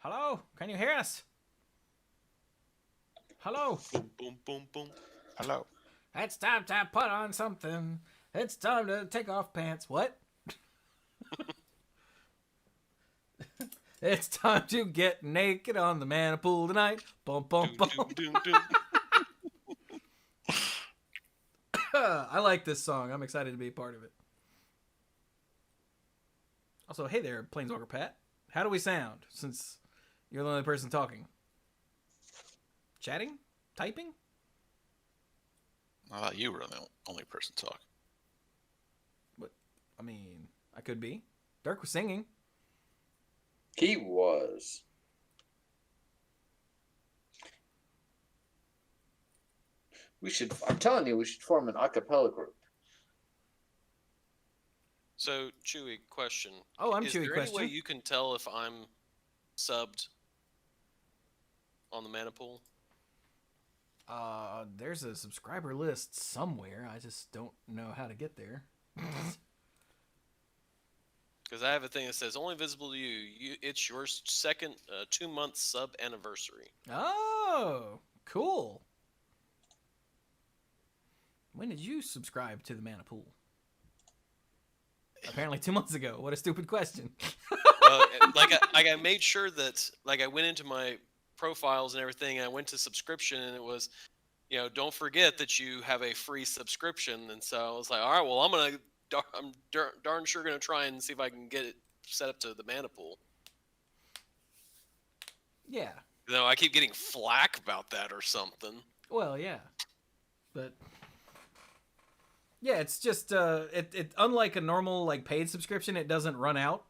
Hello? Can you hear us? Hello? Boom, boom, boom, boom. Hello. It's time to put on something. It's time to take off pants. What? It's time to get naked on the man pool tonight. Boom, boom, Doom, boom. doom, doom, doom. I like this song. I'm excited to be a part of it. Also, hey there, Planeswalker Pat. How do we sound since you're the only person talking? Chatting? Typing? I thought you were the only person talking. What? I mean, I could be. Dirk was singing. He was. I'm telling you, we should form an a cappella group. So, Chewy, question. Oh, I'm Is Chewy. there Question. any way you can tell if I'm subbed on the mana pool? There's a subscriber list somewhere. I just don't know how to get there. Because I have a thing that says only visible to you. It's your second 2-month sub anniversary. Oh, cool. When did you subscribe to the Mana Pool? Apparently 2 months ago. What a stupid question. I made sure that I went into my profiles and everything, and I went to subscription, and it was, don't forget that you have a free subscription. And so I was like, all right, well, I'm darn sure gonna try and see if I can get it set up to the mana pool. Yeah. I keep getting flack about that or something. Well, yeah. But yeah, it's just it unlike a normal paid subscription, it doesn't run out.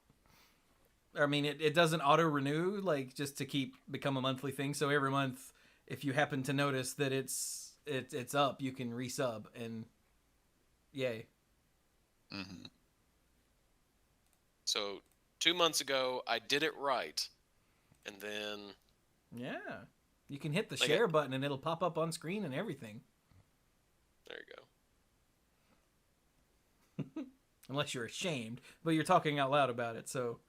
I mean, it doesn't auto renew just to become a monthly thing. So every month, if you happen to notice that it's up, you can resub and yay. Mm-hmm. So 2 months ago, I did it right, and then Yeah, you can hit the share button and it'll pop up on screen and everything. There you go. Unless you're ashamed, but you're talking out loud about it, so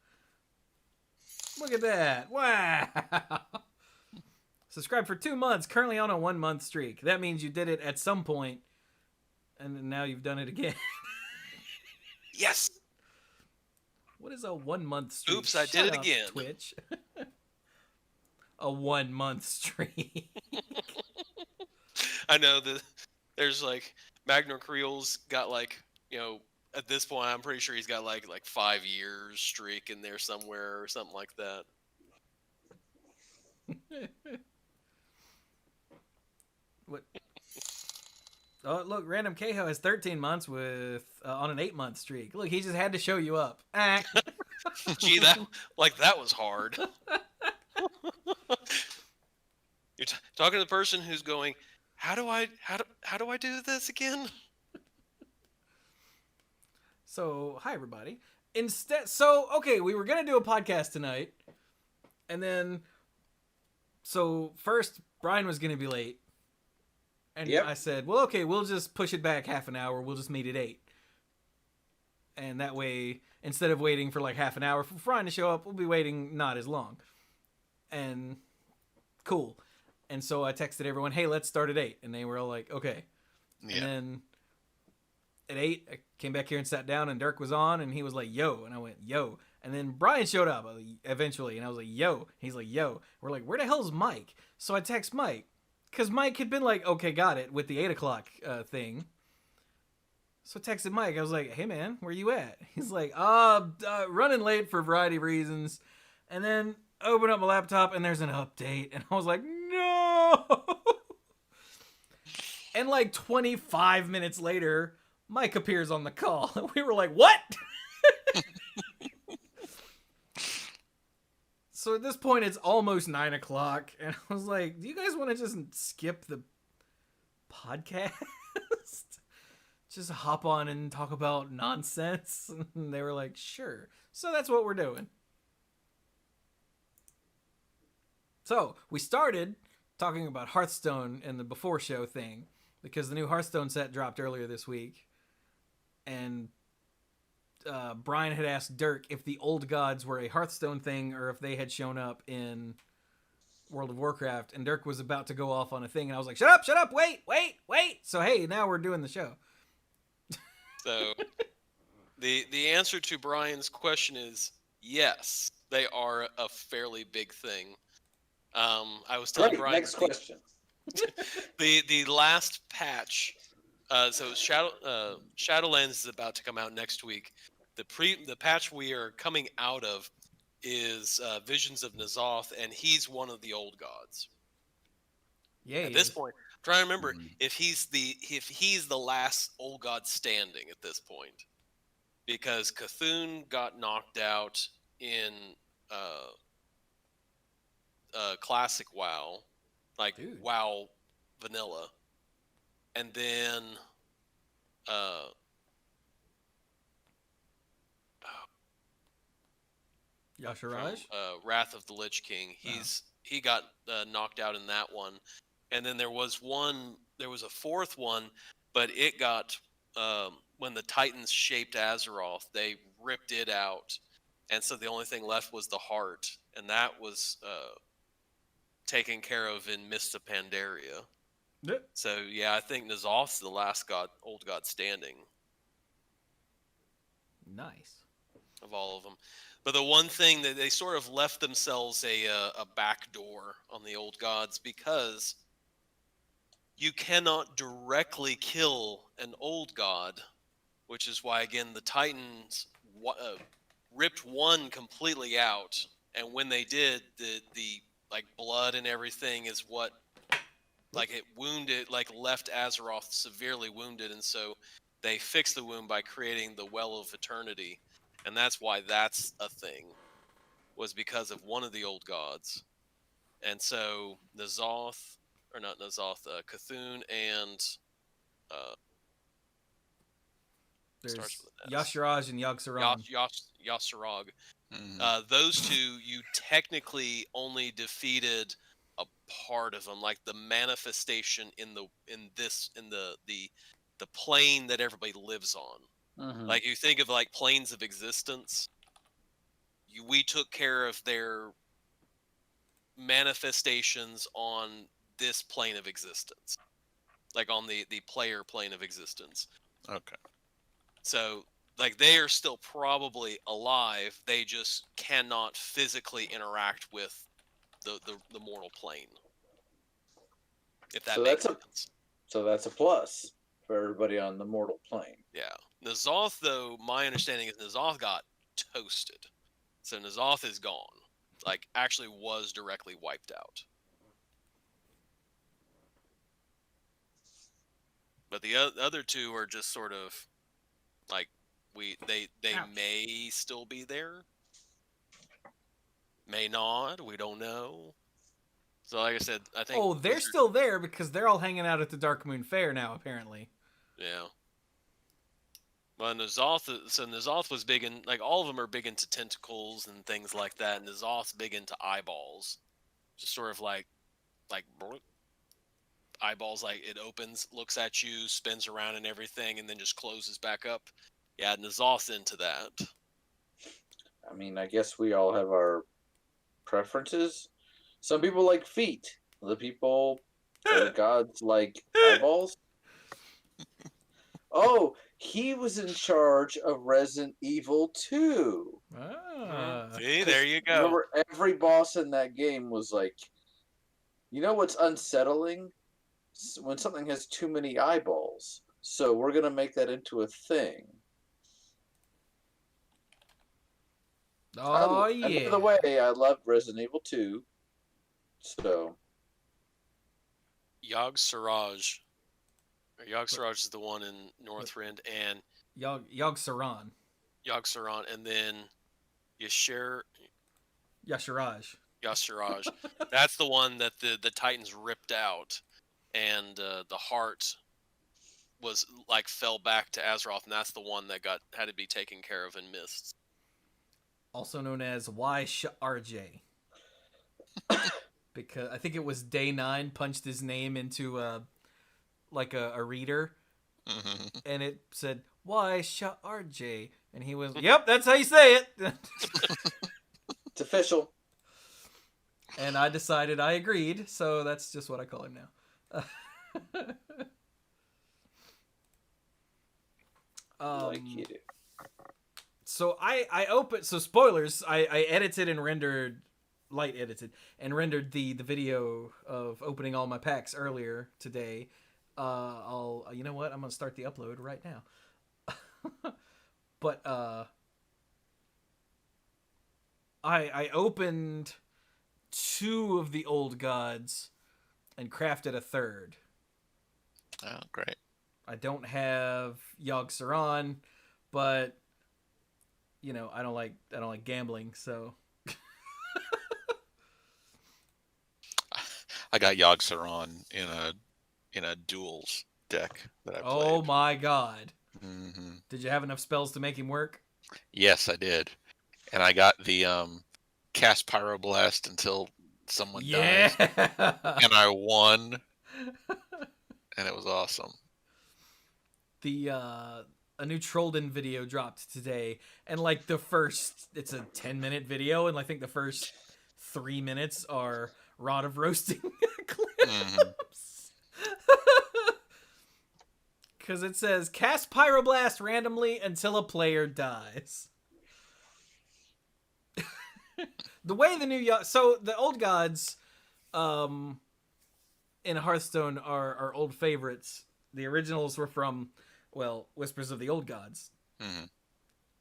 look at that. Wow. Subscribe for 2 months, currently on a 1 month streak. That means you did it at some point, and now you've done it again. Yes. What is a 1 month streak? Oops, I did it Shut up, again. Twitch. A 1 month streak. I know that there's Magna Creel's got at this point I'm pretty sure he's got like 5 years streak in there somewhere or something like that. What? Oh, look, Random Keho has 13 months with on an 8 month streak. Look, he just had to show you up. Gee, that was hard. You're talking to the person who's going, how do I do this again? So, hi everybody. Okay, we were gonna do a podcast tonight, and then, first Brian was gonna be late, and Yep. I said, well, okay, we'll just push it back half an hour. We'll just meet at 8, and that way, instead of waiting for half an hour for Brian to show up, we'll be waiting not as long. And cool. And so I texted everyone, hey, let's start at 8, and they were all like, okay. Yeah. And then at 8, I came back here and sat down, and Dirk was on, and he was like, yo. And I went, yo. And then Brian showed up eventually, and I was like, yo. He's like, yo. We're like, where the hell's Mike? So I text Mike, because Mike had been like, okay, got it, with the 8 o'clock thing. So I texted Mike. I was like, hey, man, where you at? He's like, running late for a variety of reasons. And then I open up my laptop, and there's an update. And I was like, no. And 25 minutes later, Mike appears on the call, and we were like, what? So at this point, it's almost 9 o'clock, and I was like, do you guys want to just skip the podcast? Just hop on and talk about nonsense? And they were like, sure. So that's what we're doing. So we started talking about Hearthstone and the before show thing, because the new Hearthstone set dropped earlier this week. And Brian had asked Dirk if the old gods were a Hearthstone thing or if they had shown up in World of Warcraft, and Dirk was about to go off on a thing, and I was like, shut up, wait. So hey, now we're doing the show. So the answer to Brian's question is yes, they are a fairly big thing. I was telling Great. Brian Next question. the last patch. So Shadowlands is about to come out next week. The patch we are coming out of is Visions of N'Zoth, and he's one of the old gods. Yeah. At this point, I'm trying to remember Mhm. if he's the last old god standing at this point, because Cthulhu got knocked out in classic WoW, like Dude. WoW vanilla, and then Yasharaj. from Wrath of the Lich King. He got knocked out in that one, and then there was a fourth one, but it got when the Titans shaped Azeroth, they ripped it out, and so the only thing left was the heart, and that was taken care of in Mists of Pandaria. Yep. So yeah, I think N'Zoth's the last old god standing Nice. of all of them. But the one thing that they sort of left themselves a back door on the old gods, because you cannot directly kill an old god, which is why again the Titans ripped one completely out, and when they did, the like blood and everything is what like it wounded, like left Azeroth severely wounded, and so they fixed the wound by creating the Well of Eternity. And that's why that's a thing, was because of one of the old gods. And so N'Zoth, or not N'Zoth, Cthulhu and There's starts with an S. Yasharaj and Yogg-Saron. Yasharag. Mhm. Those two, you technically only defeated a part of them, like the manifestation in the plane that everybody lives on. Mhm. Like you think of like planes of existence, we took care of their manifestations on this plane of existence, like on the player plane of existence. Okay. So like they are still probably alive, they just cannot physically interact with the mortal plane, if that So makes that's sense. So that's a plus for everybody on the mortal plane. Yeah. N'Zoth, though, my understanding is N'Zoth got toasted. So N'Zoth is gone. Like, actually was directly wiped out. But the other two are just sort of like they Ouch. may still be there, may not. We don't know. So, like I said, I think. Oh, they're still there because they're all hanging out at the Dark Moon Fair now, apparently. Yeah. Well, N'Zoth was big in, like, all of them are big into tentacles and things like that. And N'Zoth's big into eyeballs, just sort of like eyeballs, like it opens, looks at you, spins around and everything, and then just closes back up. Yeah, N'Zoth's into that. I mean, I guess we all have our preferences. Some people like feet. Other people, the gods like eyeballs. Oh, he was in charge of Resident Evil 2. Ah. See, there you go. Remember, every boss in that game was like, you know what's unsettling? When something has too many eyeballs. So we're going to make that into a thing. Oh, And yeah. by the way, I love Resident Evil 2. So, Yogg-Saron is the one in Northrend, and Yogg-Saron. Yogg-Saron, and then Yasharaj. Yasharaj. That's the one that the Titans ripped out, and the heart was like fell back to Azeroth, and that's the one that had to be taken care of in Mists. Also known as YSRJ. Because I think it was Day 9 punched his name into a reader, Mhm. and it said YSRJ, And he was, yep, that's how you say it. It's official. And I decided I agreed, so that's just what I call him now. Like you do. So I opened, so spoilers, I edited and rendered, light edited, and rendered the video of opening all my packs earlier today. You know what, I'm going to start the upload right now. But, I opened 2 of the old gods and crafted a 3rd. Oh, great. I don't have Yogg Saron, but you know, I don't like gambling, so I got Yogg Saron in a Duels deck that I played. oh my god. Mm-hmm. Did you have enough spells to make him work? Yes, I did. And I got the cast Pyroblast until someone dies. And I won. And it was awesome. A new Trollden video dropped today, and like it's a 10-minute video, and I think the first 3 minutes are Rod of Roasting clips. Because it says, cast Pyroblast randomly until a player dies. The way the new... So, the old gods in Hearthstone are old favorites. The originals were from, well, Whispers of the Old Gods. Mm-hmm.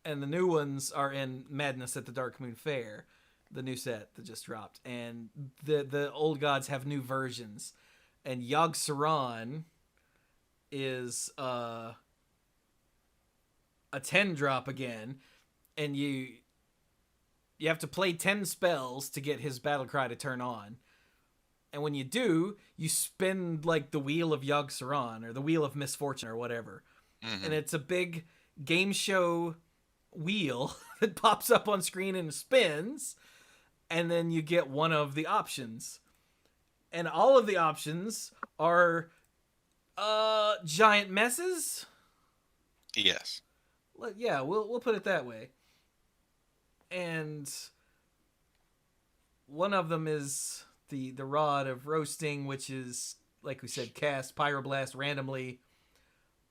And the new ones are in Madness at the Dark Moon Fair, the new set that just dropped. And the old gods have new versions. And Yogg Saron is a 10-drop again, and you have to play 10 spells to get his battle cry to turn on. And when you do, you spin like the Wheel of Yogg Saron or the Wheel of Misfortune or whatever. Mm-hmm. And it's a big game show wheel that pops up on screen and spins, and then you get one of the options. And all of the options are giant messes. Yes. Yeah, we'll put it that way. And one of them is the Rod of Roasting, which is, like we said, cast Pyroblast randomly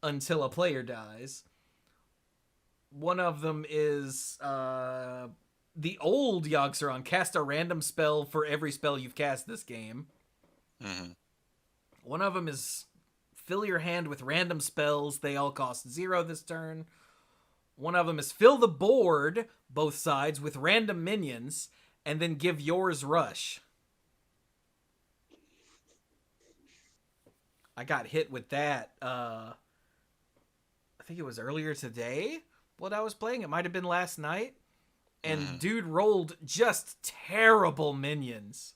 until a player dies. One of them is the old Yogg Saron, cast a random spell for every spell you've cast this game. Mm-hmm. One of them is fill your hand with random spells. They all cost 0 this turn. One of them is fill the board, both sides, with random minions, and then give yours rush. I got hit with that, I think it was earlier today, what I was playing. It might have been last night. And dude rolled just terrible minions.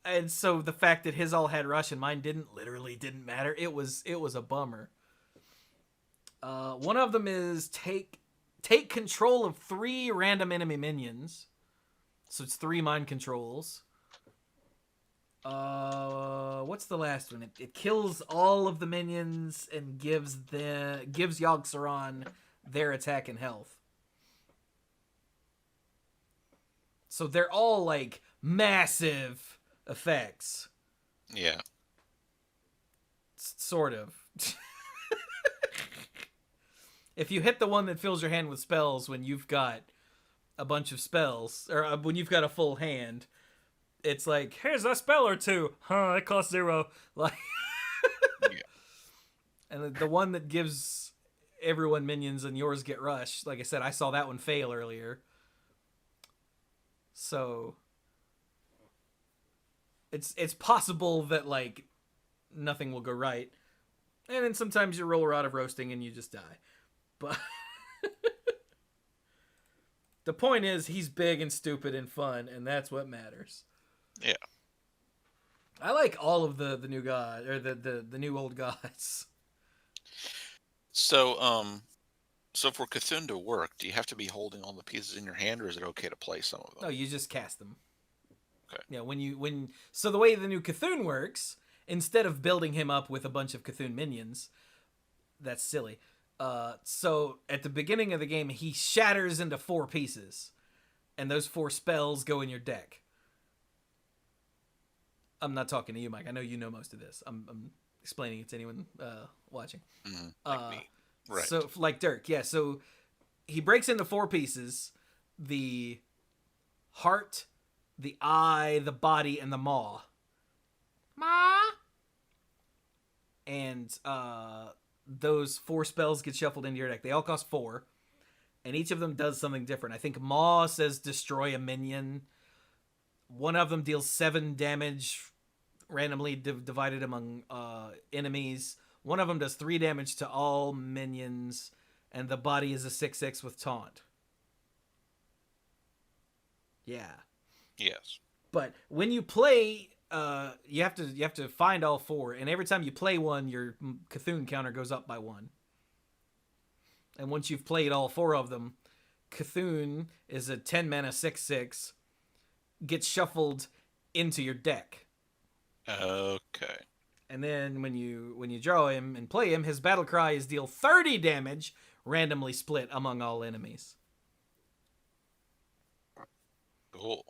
And so the fact that his all had rush and mine literally didn't matter. It was a bummer. One of them is take control of 3 random enemy minions. So it's 3 mind controls. What's the last one? It kills all of the minions and gives Yogg Saron their attack and health. So they're all like massive effects. Yeah. Sort of. If you hit the one that fills your hand with spells when you've got a bunch of spells, or when you've got a full hand, it's like, here's a spell or 2. Huh, it costs 0. Like, Yeah. And the one that gives everyone minions and yours get rush, like I said, I saw that one fail earlier. So it's possible that like nothing will go right. And then sometimes you roll a Rod of Roasting and you just die. But the point is, he's big and stupid and fun, and that's what matters. Yeah. I like all of the new god, or the new old gods. So for Cthulhu to work, do you have to be holding all the pieces in your hand, or is it okay to play some of them? No, you just cast them. Okay. Yeah, so the way the new Cthulhu works, instead of building him up with a bunch of Cthulhu minions, that's silly. So at the beginning of the game, he shatters into 4 pieces, and those 4 spells go in your deck. I'm not talking to you, Mike. I know you know most of this. I'm explaining it to anyone watching. Like me. Right. So like Dirk, yeah. So he breaks into 4 pieces: the heart, the eye, the body, and the maw. And those 4 spells get shuffled into your deck. They all cost 4, and each of them does something different. I think Maw says destroy a minion. One of them deals 7 damage, randomly divided among enemies. One of them does 3 damage to all minions, and the body is a 6/6 with taunt. Yeah. Yes. But when you play, you have to find all 4, and every time you play one, your Cthulhu counter goes up by 1. And once you've played all 4 of them, Cthulhu is a 10 mana 6/6, gets shuffled into your deck. Okay. And then when you draw him and play him, his battle cry is deal 30 damage, randomly split among all enemies. Cool.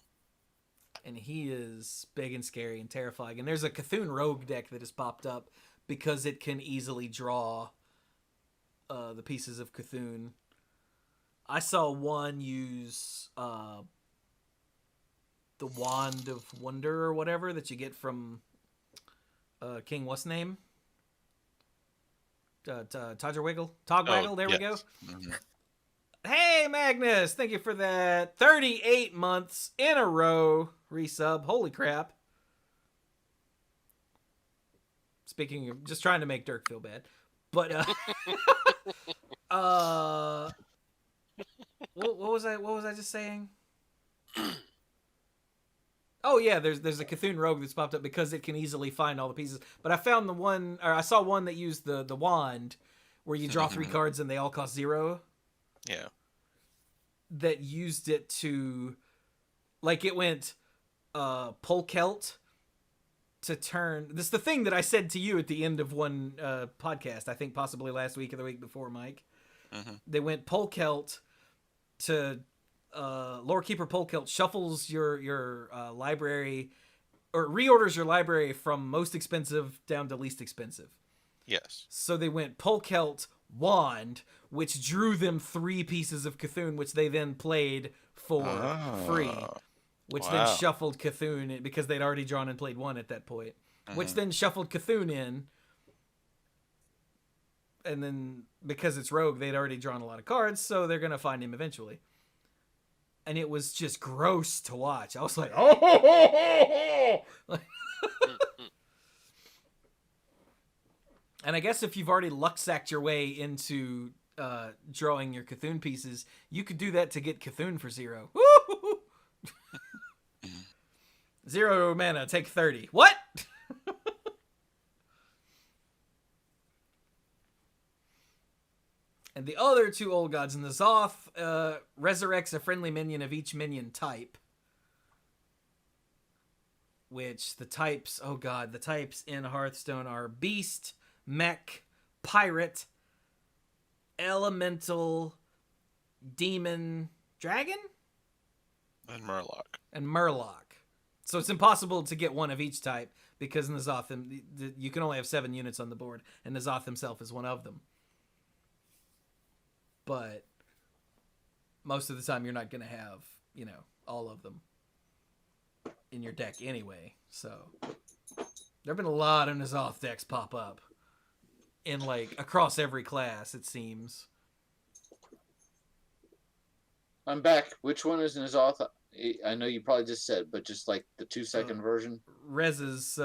And he is big and scary and terrifying. And there's a Cthulhu Rogue deck that has popped up because it can easily draw the pieces of Cthulhu. I saw one use the Wand of Wonder or whatever that you get from King what's name? Togwaggle? Togwaggle, there we go. Mm-hmm. Hey, Magnus, thank you for that. 38 months in a row resub. Holy crap. Speaking of, just trying to make Dirk feel bad. But, what was I just saying? Oh yeah, there's a Cthulhu Rogue that's popped up because it can easily find all the pieces. But I found I saw one that used the wand where you draw 3 cards and they all cost 0. Yeah. That used it to, like, it went Polkelt to turn. This is the thing that I said to you at the end of one podcast, I think possibly last week or the week before, Mike. Mm-hmm. They went Polkelt to Lorekeeper Polkelt shuffles your library, or reorders your library from most expensive down to least expensive. Yes. So they went Polkelt Wand, which drew them 3 pieces of Cthulhu, which they then played for free, which then shuffled Cthulhu in, because they'd already drawn and played 1 at that point, which then shuffled Cthulhu in. And then because it's Rogue, they'd already drawn a lot of cards, so they're going to find him eventually. And it was just gross to watch. I was like, oh! And I guess if you've already luck-sacked your way into drawing your Cthulhu pieces, you could do that to get Cthulhu for 0. 0 mana, take 30. What? And the other 2 old gods in the Zoth resurrects a friendly minion of each minion type. Which the types, oh god, the types in Hearthstone are Beast, Mech, Pirate, Elemental, Demon, Dragon? And Murloc. And Murloc. So it's impossible to get one of each type, because in the Zoth, you can only have 7 units on the board, and the Zoth himself is one of them. But most of the time you're not going to have, all of them in your deck anyway. So there have been a lot of N'Zoth decks pop up in, across every class, it seems. I'm back. Which one is N'Zoth? I know you probably just said, but just the 2-second version? Rez's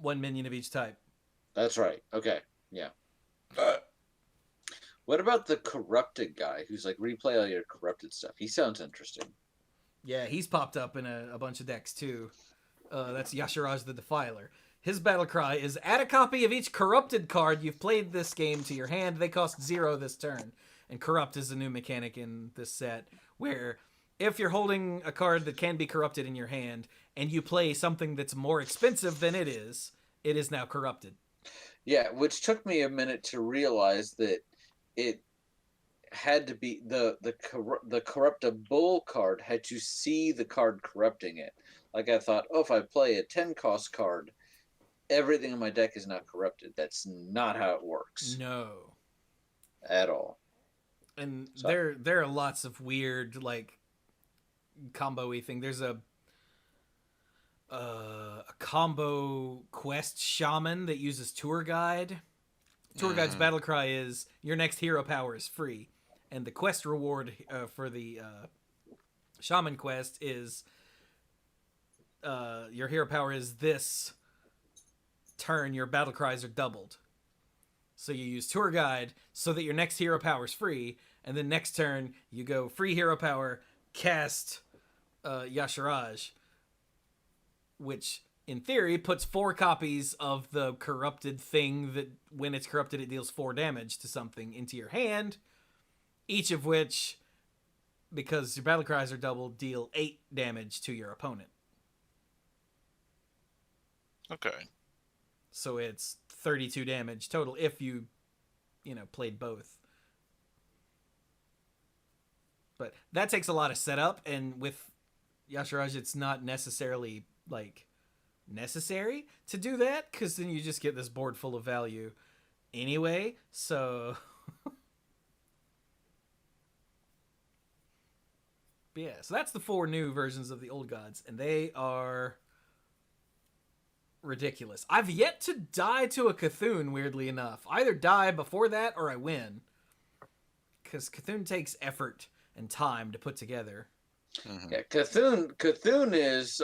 1 minion of each type. That's right. Okay. Yeah. What about the corrupted guy who's replay all your corrupted stuff? He sounds interesting. Yeah, he's popped up in a bunch of decks too. That's Yasharaj the Defiler. His battle cry is add a copy of each corrupted card you've played this game to your hand. They cost 0 this turn. And corrupt is a new mechanic in this set where if you're holding a card that can be corrupted in your hand and you play something that's more expensive than it is now corrupted. Yeah, which took me a minute to realize that it had to be the corruptible card had to see the card corrupting it. Like I thought, oh, if I play a 10 cost card, everything in my deck is now corrupted. That's not how it works No. at all. And So, there are lots of weird like combo-y thing. There's a combo quest shaman that uses tour guide. Tour guide's battle cry is your next hero power is free, and the quest reward for the shaman quest is your hero power is this turn your battle cries are doubled. So you use tour guide so that your next hero power is free, and then next turn you go free hero power, cast Yasharaj, which in theory puts 4 copies of the corrupted thing that when it's corrupted it deals 4 damage to something into your hand, each of which, because your battle cries are doubled, deal 8 damage to your opponent. Okay. So it's 32 damage total if you played both. But that takes a lot of setup, and with Yasharaj it's not necessarily like necessary to do that, because then you just get this board full of value anyway. So but yeah, so that's the 4 new versions of the old gods, and they are ridiculous. I've yet to die to a Cthulhu, weirdly enough. I either die before that or I win, because Cthulhu takes effort and time to put together. Mm-hmm. yeah, Cthulhu is,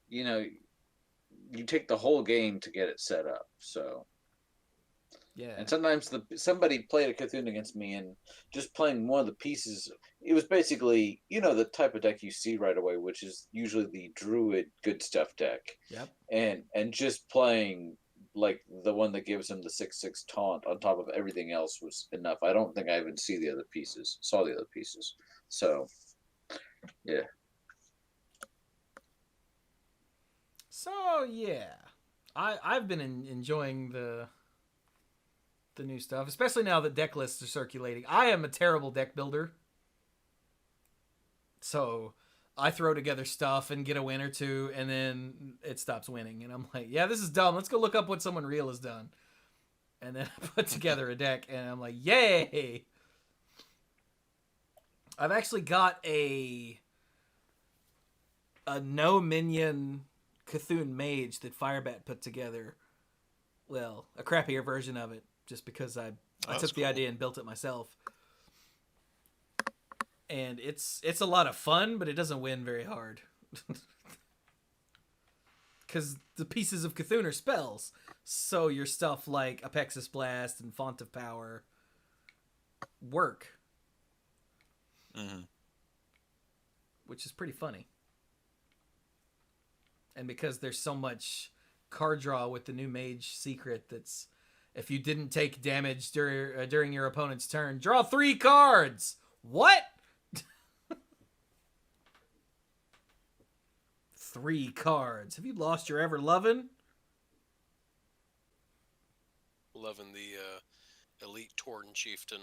you take the whole game to get it set up. So, Yeah. and sometimes somebody played a Cthulhu against me, and just playing one of the pieces, it was basically, the type of deck you see right away, which is usually the Druid good stuff deck. Yep. And just playing like the one that gives him the 6/6 taunt on top of everything else was enough. I don't think I even saw the other pieces. So, yeah. So yeah, I've been enjoying the new stuff, especially now that deck lists are circulating. I am a terrible deck builder, so I throw together stuff and get a win or two, and then it stops winning, and I'm like, yeah, this is dumb. Let's go look up what someone real has done, and then I put together a deck, and I'm like, yay! I've actually got a no minion Cthulhu mage that Firebat put together. Well, a crappier version of it, just because I took the idea and built it myself. And it's a lot of fun, but it doesn't win very hard. Because the pieces of Cthulhu are spells. So your stuff like Apexis Blast and Font of Power work. Mm-hmm. Which is pretty funny. And because there's so much card draw with the new mage secret, that's if you didn't take damage during your opponent's turn, draw 3 cards. What? 3 cards. Have you lost your ever lovin'? Loving the elite Torn Chieftain,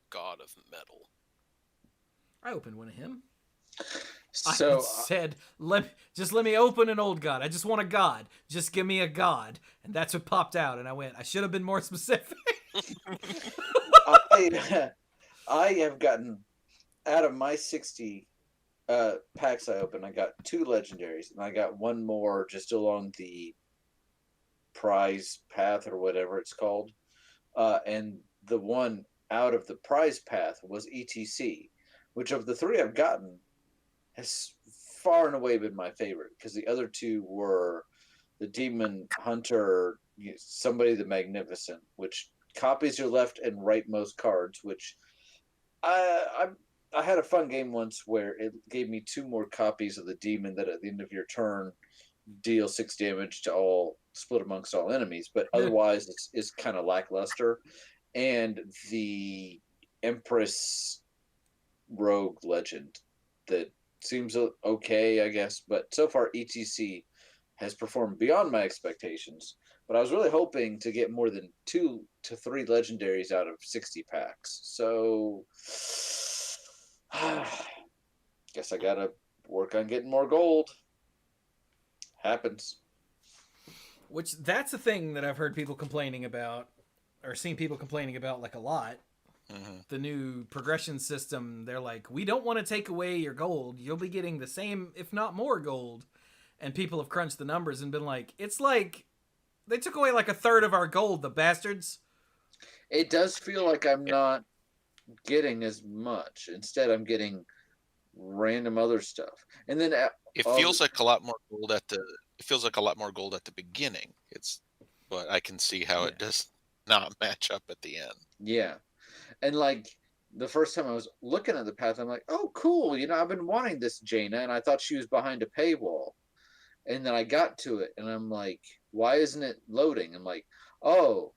God of Metal. I opened one of him. So I said, let me open an old god. I just want a god. Just give me a god. And that's what popped out. And I went, I should have been more specific. I have gotten, out of my 60 packs I opened, I got 2 legendaries, and I got 1 more just along the prize path or whatever it's called. And the one out of the prize path was ETC, which of the 3 I've gotten has far and away been my favorite, because the other 2 were the Demon Hunter, somebody the Magnificent, which copies your left and rightmost cards, which I had a fun game once where it gave me 2 more copies of the Demon that at the end of your turn deal 6 damage to all, split amongst all enemies, but otherwise it's kind of lackluster. And the Empress Rogue Legend that seems okay, I guess, but so far ETC has performed beyond my expectations. But I was really hoping to get more than 2 to 3 legendaries out of 60 packs. So, guess I gotta work on getting more gold. Happens. Which, that's a thing that I've heard people complaining about, or seen people complaining about like a lot. Mm-hmm. The new progression system, they're like, we don't want to take away your gold. You'll be getting the same, if not more, gold. And people have crunched the numbers and been like, it's like they took away like a third of our gold, the bastards. It does feel like I'm not getting as much. Instead, I'm getting random other stuff. And then It feels like a lot more gold at the. It feels like a lot more gold at the beginning. But I can see how it does not match up at the end. Yeah, and like the first time I was looking at the path, I'm like, oh, cool. I've been wanting this Jaina, and I thought she was behind a paywall. And then I got to it, and I'm like, why isn't it loading? I'm like, oh,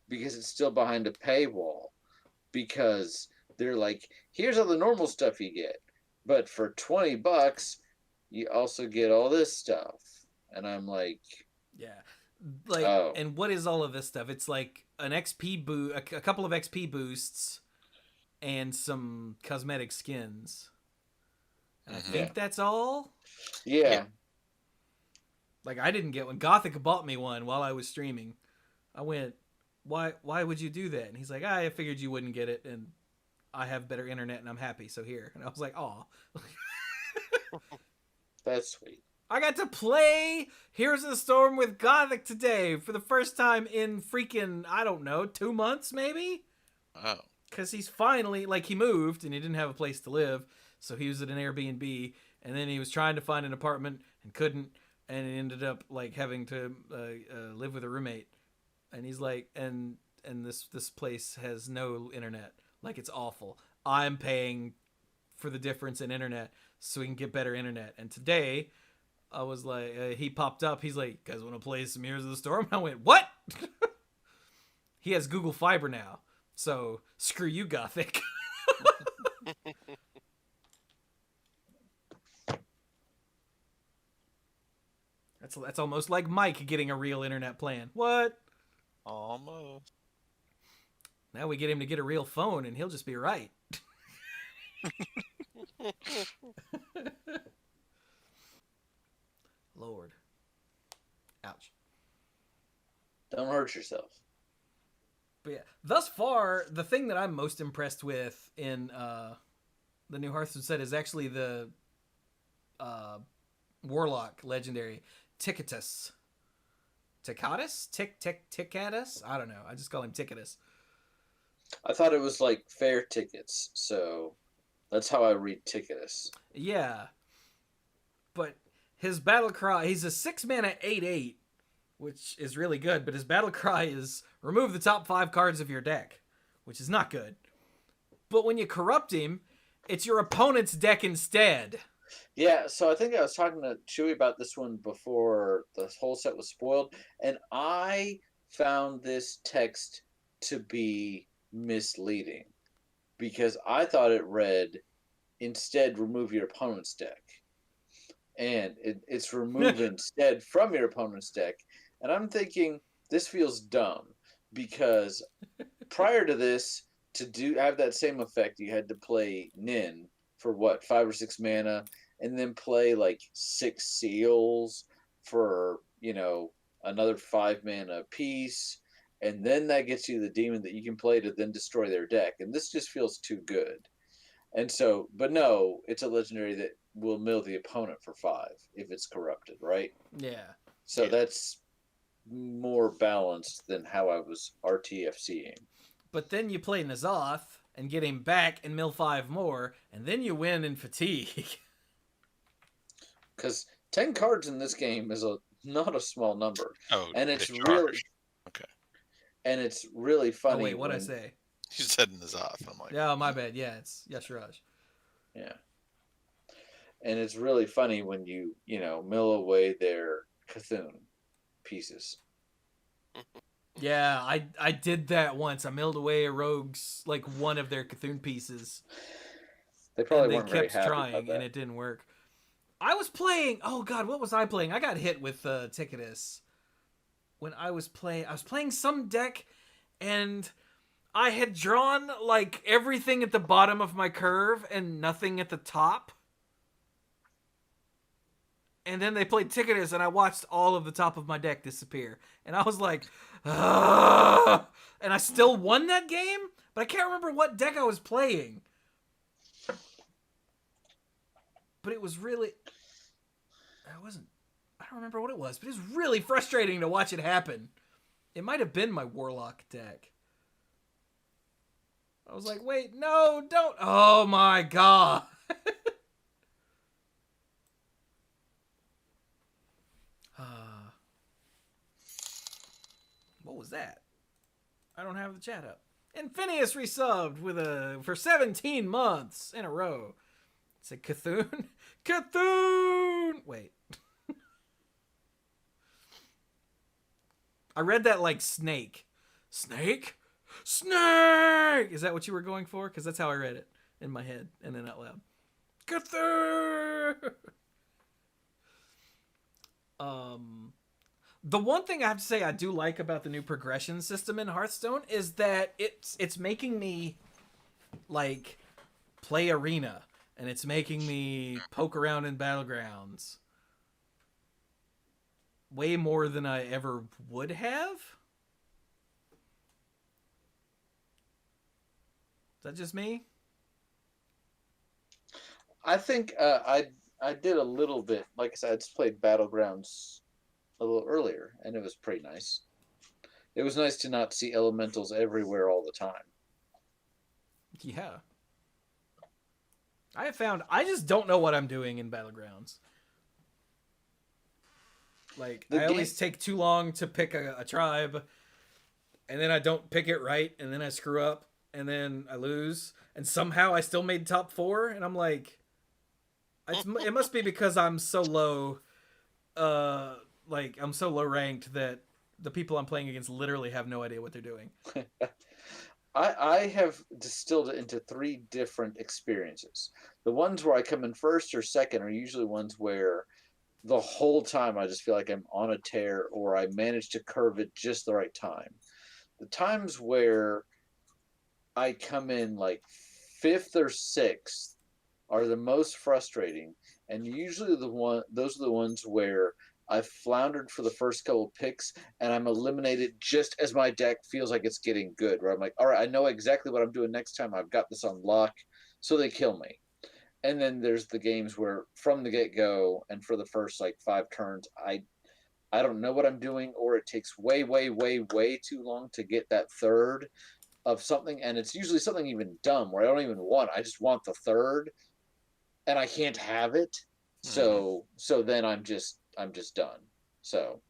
because it's still behind a paywall. Because they're like, here's all the normal stuff you get, but for $20, you also get all this stuff. And I'm like, yeah, like, oh. And what is all of this stuff? It's like an XP boost, a couple of XP boosts, and some cosmetic skins. And I think that's all. Yeah. Like, I didn't get one. Gothic bought me one while I was streaming. I went, why would you do that? And he's like, I figured you wouldn't get it, and I have better internet, and I'm happy, so here. And I was like, aw. That's sweet. I got to play Heroes of the Storm with Gothic today for the first time in freaking, I don't know, 2 months maybe? Wow. Because he's finally, like, he moved, and he didn't have a place to live, so he was at an Airbnb, and then he was trying to find an apartment and couldn't, and he ended up like having to live with a roommate. And he's like, and this place has no internet. Like, it's awful. I'm paying for the difference in internet so we can get better internet. And today, I was like, he popped up. He's like, guys want to play some Heroes of the Storm? I went, what? He has Google Fiber now. So, screw you, Gothic. That's almost like Mike getting a real internet plan. What? Almost. Now we get him to get a real phone, and he'll just be right. Lord. Ouch. Don't hurt yourself. But yeah, thus far, the thing that I'm most impressed with in the new Hearthstone set is actually the Warlock legendary Ticketus. Ticketus? Ticketus? I don't know. I just call him Ticketus. I thought it was like fair tickets, so that's how I read Ticketus. Yeah. But his battle cry, he's a 6-mana 8/8, which is really good, but his battle cry is remove the top 5 cards of your deck, which is not good. But when you corrupt him, it's your opponent's deck instead. Yeah, so I think I was talking to Chewy about this one before the whole set was spoiled, and I found this text to be misleading because I thought it read, instead remove your opponent's deck. And it's remove instead from your opponent's deck. And I'm thinking, this feels dumb because prior to this, to have that same effect, you had to play Nin for 5 or 6 mana, and then play like 6 seals for, another 5 mana piece. And then that gets you the demon that you can play to then destroy their deck. And this just feels too good. And so, but no, it's a legendary that will mill the opponent for 5 if it's corrupted, right? Yeah. So that's more balanced than how I was RTFCing. But then you play N'Zoth and get him back and mill 5 more, and then you win in fatigue. Because 10 cards in this game is not a small number. Oh, and it's they really charge. Okay. And it's really funny. Oh wait, what'd I say? You said N'Zoth. I'm like, yeah, my bad. Yeah, it's Yasharaj. Yeah. And it's really funny when you mill away their Cthulhu pieces. Yeah, I did that once. I milled away a rogue's, like, one of their Cthulhu pieces. They probably and weren't they very kept happy trying, about that. and it didn't work. I was playing. Oh God, what was I playing? I got hit with Ticketus when I was playing some deck, And I had drawn like everything at the bottom of my curve and nothing at the top. And then they played Ticketus, and I watched all of the top of my deck disappear. And I was like, ugh! And I still won that game, but I can't remember what deck I was playing. But it was really... I don't remember what it was, but it was really frustrating to watch it happen. It might have been my Warlock deck. I was like, wait, no, don't... Oh my god! What was that? I don't have the chat up. And Phineas resubbed for 17 months in a row. It's a Cthulhu. Cthulhu! Wait. I read that like snake. Snake? Snake! Is that what you were going for? Because that's how I read it in my head and then out loud. Cthulhu! The one thing I have to say I do like about the new progression system in Hearthstone is that it's making me like play arena, and it's making me poke around in battlegrounds way more than I ever would have. Is that just me? I think I did a little bit. Like I said, I just played Battlegrounds a little earlier, and it was pretty nice. It was nice to not see elementals everywhere all the time. Yeah. I have found I just don't know what I'm doing in Battlegrounds. Like, I always take too long to pick a tribe, and then I don't pick it right, and then I screw up, and then I lose, and somehow I still made top 4, and I'm like, it must be because I'm so low, I'm so low ranked that the people I'm playing against literally have no idea what they're doing. I have distilled it into 3 different experiences. The ones where I come in first or second are usually ones where the whole time I just feel like I'm on a tear, or I manage to curve it just the right time. The times where I come in like 5th or 6th are the most frustrating, and usually those are the ones where I floundered for the first couple picks, and I'm eliminated just as my deck feels like it's getting good. Where I'm like, all right, I know exactly what I'm doing next time. I've got this on lock, so they kill me. And then there's the games where from the get-go and for the first like 5 turns, I don't know what I'm doing, or it takes way, way, way, way too long to get that third of something, and it's usually something even dumb where I don't even want. I just want the third, and I can't have it. So then I'm just done. So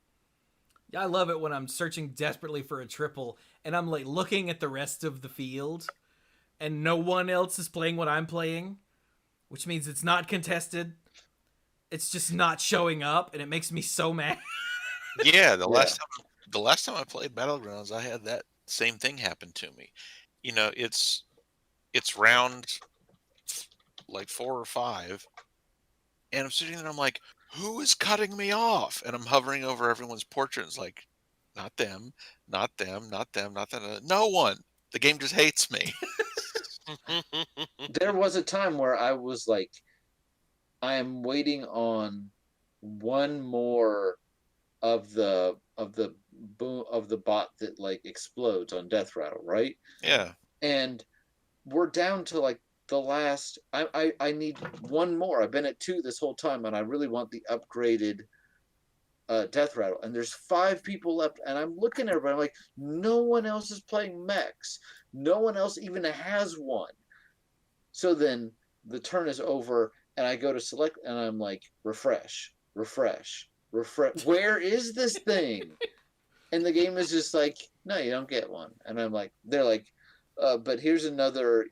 yeah, I love it when I'm searching desperately for a triple, and I'm like looking at the rest of the field, and no one else is playing what I'm playing, which means it's not contested. It's just not showing up, and it makes me so mad. Yeah, the last time I played Battlegrounds, I had that same thing happen to me. You know, it's round like 4 or 5, and I'm sitting there, I'm like, who is cutting me off? And I'm hovering over everyone's portrait. It's like, not them, not them, not them, not them. No one. The game just hates me. there was a time where I was like, I am waiting on one more of the boom of the bot that like explodes on Death Rattle, right? Yeah. And we're down to like the last. I need one more. I've been at 2 this whole time, and I really want the upgraded Death Rattle. And there's 5 people left, and I'm looking at everybody. I'm like, no one else is playing mechs. No one else even has one. So then the turn is over, and I go to select, and I'm like, refresh, refresh, refresh. Where is this thing? And the game is just like, no, you don't get one. And I'm like, they're like, but here's another,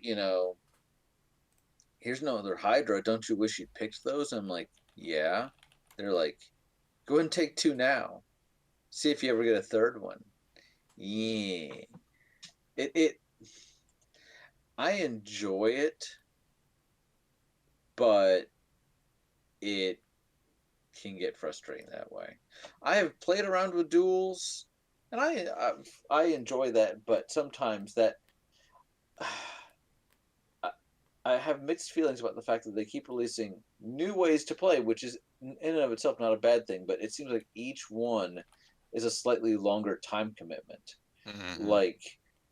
here's no other Hydra. Don't you wish you picked those? I'm like, yeah. They're like, go ahead and take 2 now. See if you ever get a third one. Yeah. I enjoy it, but it can get frustrating that way. I have played around with Duels. And I enjoy that, but sometimes that I I have mixed feelings about the fact that they keep releasing new ways to play, which is in and of itself not a bad thing, but it seems like each one is a slightly longer time commitment. Hmm. Like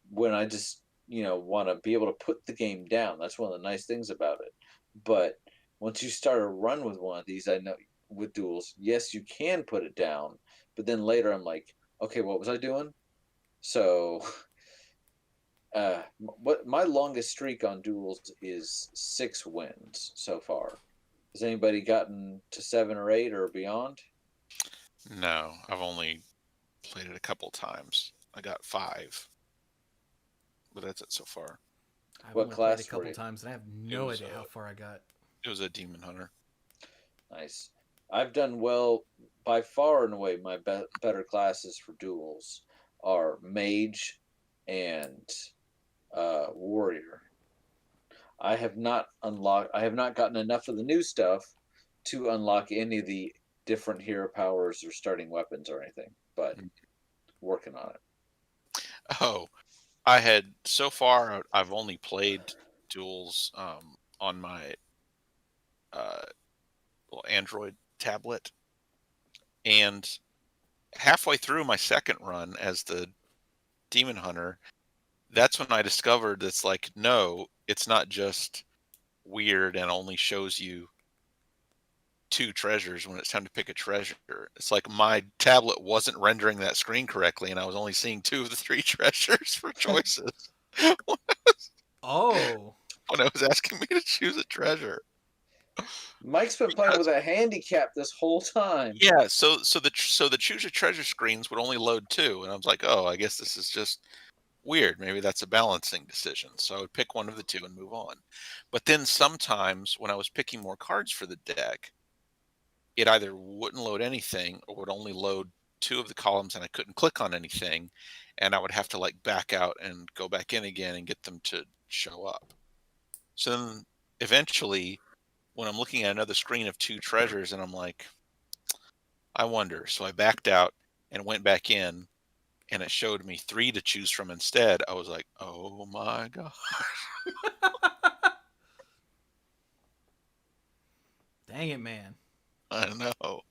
when I just, want to be able to put the game down. That's one of the nice things about it. But once you start a run with one of these, I know with duels, yes, you can put it down, but then later I'm like, okay, what was I doing? So what my longest streak on duels is 6 wins so far. Has anybody gotten to 7 or 8 or beyond? No, I've only played it a couple times. I got 5, but that's it so far. I've What only played a class were couple you? times and I have It no was idea how a far I got. it was a demon hunter. Nice. I've done well. By far and away, my better classes for duels are mage and warrior. I have not gotten enough of the new stuff to unlock any of the different hero powers or starting weapons or anything, but Mm. working on it. Oh, I had so far I've only played duels on my uh little Android tablet, and halfway through my second run as the demon hunter, that's when I discovered it's like, no, it's not just weird and only shows you 2 treasures when it's time to pick a treasure. It's like my tablet wasn't rendering that screen correctly, and I was only seeing 2 of the 3 treasures for choices Oh, when I was asking me to choose a treasure. Mike's been playing with Because a handicap this whole time. yeah, so the choose a treasure screens would only load 2, and I was like, oh, I guess this is just weird. Maybe that's a balancing decision. So I would pick one of the 2 and move on. But then sometimes when I was picking more cards for the deck, it either wouldn't load anything or would only load 2 of the columns and I couldn't click on anything, and I would have to like back out and go back in again and get them to show up. So then eventually when I'm looking at another screen of 2 treasures and I'm like, I wonder. So I backed out and went back in and it showed me 3 to choose from instead. I was like, "Oh my god." dang it, man. I know.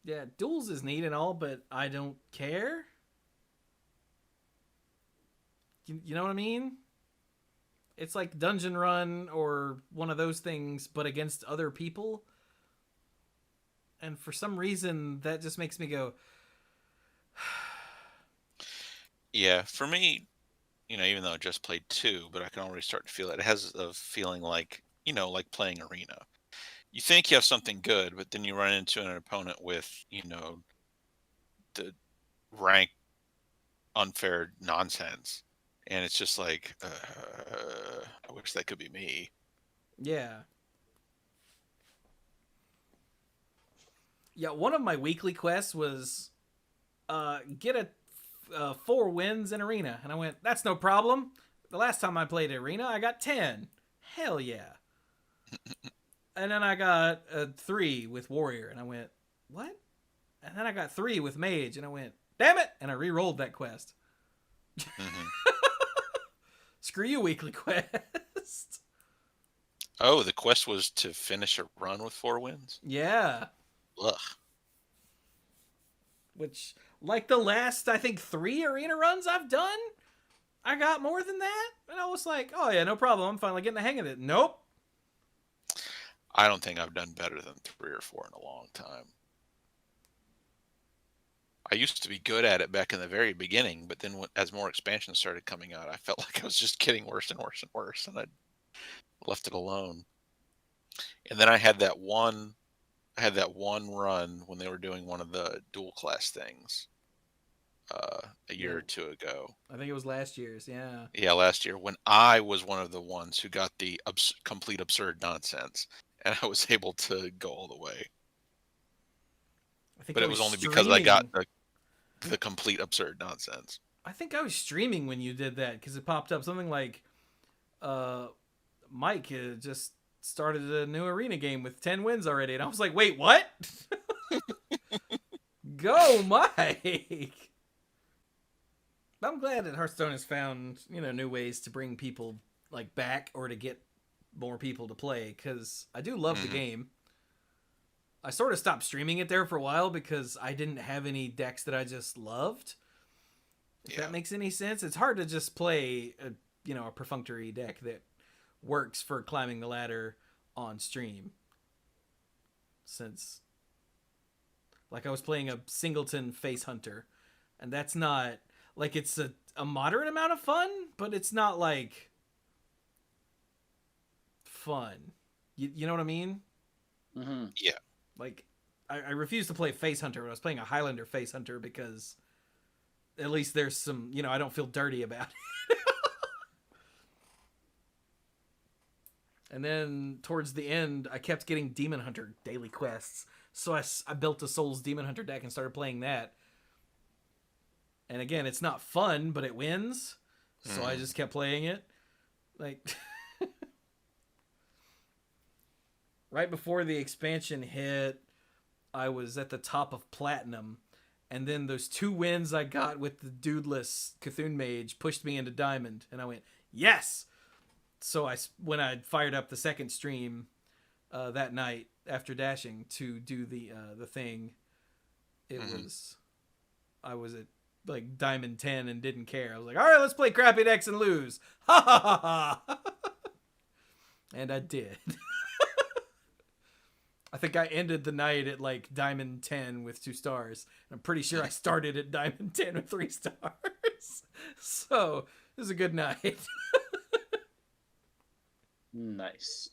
Yeah, duels is neat and all, but I don't care. You know what I mean? It's like Dungeon Run or one of those things, but against other people. And for some reason, that just makes me go, Yeah, for me, even though I just played 2, but I can already start to feel it. It has a feeling like, like playing arena. You think you have something good, but then you run into an opponent with, the rank unfair nonsense. And it's just like, I wish that could be me. yeah. Yeah, one of my weekly quests was get a 4 wins in arena, and I went, "That's no problem." The last time I played arena, I got 10. Hell yeah! And then I got a 3 with warrior, and I went, "What?" And then I got 3 with mage, and I went, "Damn it!" And I re-rolled that quest. Hmm. Screw you, weekly quest. Oh, the quest was to finish a run with 4 wins? Yeah, Ugh. which like the last I think 3 arena runs I've done, I got more than that, and I was like, "Oh yeah, no problem. I'm finally getting the hang of it." Nope. I don't think I've done better than 3 or 4 in a long time. I used to be good at it back in the very beginning, but then as more expansions started coming out, I felt like I was just getting worse and worse and worse, and I left it alone. And then I had that one run when they were doing one of the dual class things a Yeah, year or two ago. I think it was last year's. Yeah, Yeah, last year when I was one of the ones who got the complete absurd nonsense, and I was able to go all the way. I think But I it was was only because I got streaming. the complete absurd nonsense. I think I was streaming when you did that because it popped up something like, uh, Mike just started a new arena game with 10 wins already. And I was like, wait, what? Go, Mike! I'm glad that Hearthstone has found, new ways to bring people like back or to get more people to play, because I do love the game. I sort of stopped streaming it there for a while because I didn't have any decks that I just loved. If that makes any sense. It's hard to just play a perfunctory deck that works for climbing the ladder on stream. Since, like, I was playing a singleton face hunter, and that's not, like, it's a moderate amount of fun, but it's not, like, fun. You know what I mean? Mm-hmm. Yeah. Like, I refused to play face hunter when I was playing a Highlander face hunter because at least there's some, I don't feel dirty about it. And then towards the end, I kept getting Demon Hunter daily quests. So I built a Souls Demon Hunter deck and started playing that. And again, it's not fun, but it wins. So I just kept playing it. Like, right before the expansion hit, I was at the top of Platinum. And then those 2 wins I got with the dudeless Cthulhu Mage pushed me into Diamond. And I went, yes! So when I fired up the second stream that night after dashing to do the thing, I was at like Diamond 10 and didn't care. I was like, all right, let's play crappy decks and lose. Ha ha ha ha. And I did. I think I ended the night at like Diamond 10 with 2 stars. I'm pretty sure I started at Diamond 10 with 3 stars. So it was a good night. Nice.